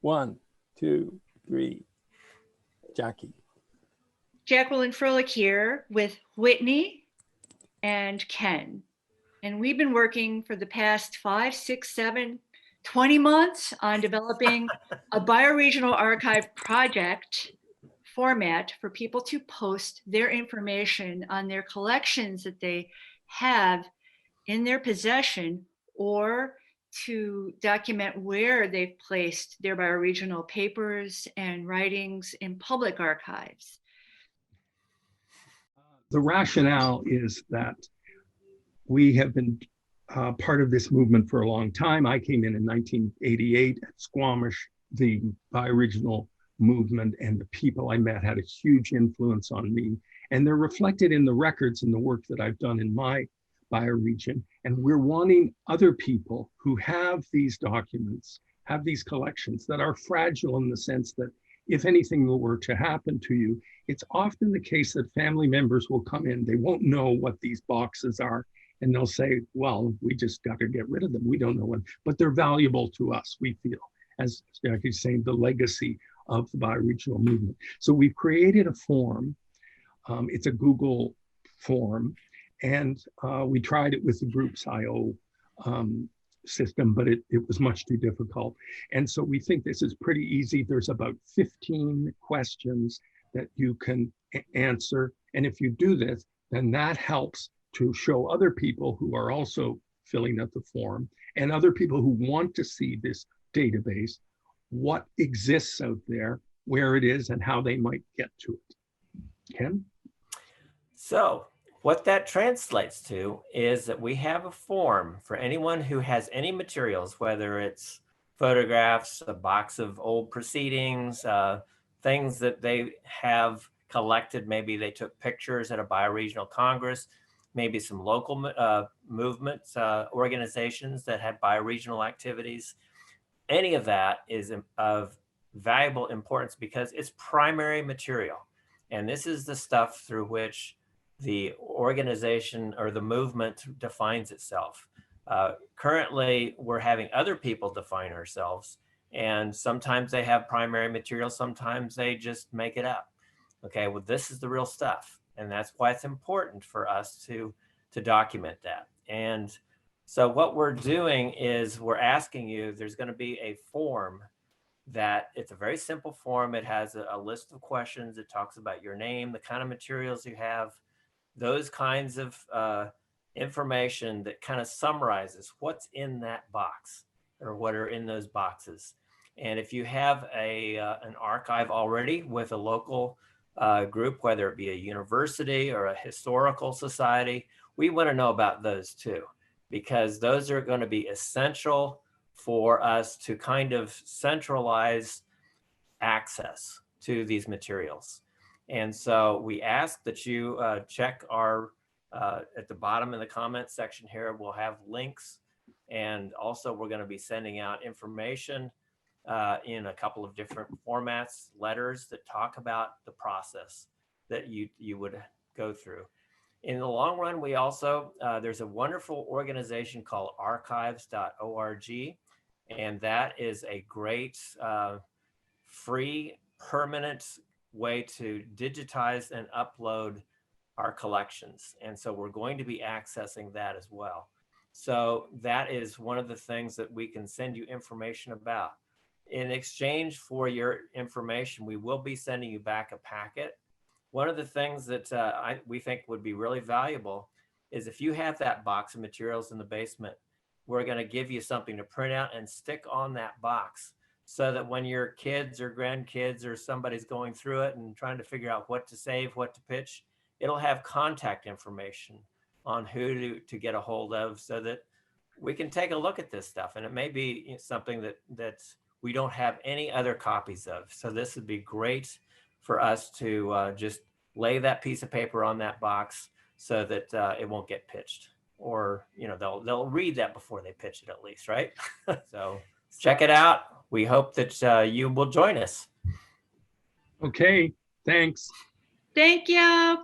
1, 2, 3. Jackie. Jacqueline Froelich here with Whitney and Ken. And we've been working for the past 5, 6, 7, 20 months on developing a bioregional archive project format for people to post their information on their collections that they have in their possession, or to document where they've placed their bioregional papers and writings in public archives. The rationale is that we have been part of this movement for a long time. I came in 1988 at Squamish. The bioregional movement and the people I met had a huge influence on me. And they're reflected in the records and the work that I've done in my bioregion. And we're wanting other people who have these documents, have these collections that are fragile in the sense that if anything were to happen to you, it's often the case that family members will come in, they won't know what these boxes are, and they'll say, well, we just got to get rid of them. We don't know what, but they're valuable to us, we feel, as Jackie's saying, the legacy of the bioregional movement. So we've created a form. It's a Google form, and we tried it with the Groups IO system, but it was much too difficult. And so we think this is pretty easy. There's about 15 questions that you can answer. And if you do this, then that helps to show other people who are also filling out the form and other people who want to see this database, what exists out there, where it is, and how they might get to it. Ken? So what that translates to is that we have a form for anyone who has any materials, whether it's photographs, a box of old proceedings, things that they have collected. Maybe they took pictures at a bioregional congress, maybe some local movements, organizations that had bioregional activities. Any of that is of valuable importance because it's primary material. And this is the stuff through which the organization or the movement defines itself. Currently, we're having other people define ourselves, and sometimes they have primary material, sometimes they just make it up. Okay, well, this is the real stuff, and that's why it's important for us to document that. And so what we're doing is we're asking you, there's going to be a form that it's a very simple form. It has a list of questions. It talks about your name, the kind of materials you have, those kinds of information that kind of summarizes what's in that box or what are in those boxes. And if you have an archive already with a local group, whether it be a university or a historical society, we want to know about those too, because those are going to be essential for us to kind of centralize access to these materials. And so we ask that you check our, at the bottom of the comment section here, we'll have links. And also we're going to be sending out information in a couple of different formats, letters that talk about the process that you would go through. In the long run, we also, there's a wonderful organization called archives.org. And that is a great free permanent way to digitize and upload our collections. And so we're going to be accessing that as well. So that is one of the things that we can send you information about. In exchange for your information, we will be sending you back a packet. One of the things that we think would be really valuable is if you have that box of materials in the basement, we're going to give you something to print out and stick on that box so that when your kids or grandkids or somebody's going through it and trying to figure out what to save, what to pitch, it'll have contact information on who to get a hold of so that we can take a look at this stuff. And it may be something that we don't have any other copies of. So this would be great for us to just lay that piece of paper on that box so that it won't get pitched. Or, they'll read that before they pitch it at least, right? So check it out. We hope that you will join us. Okay, thanks. Thank you.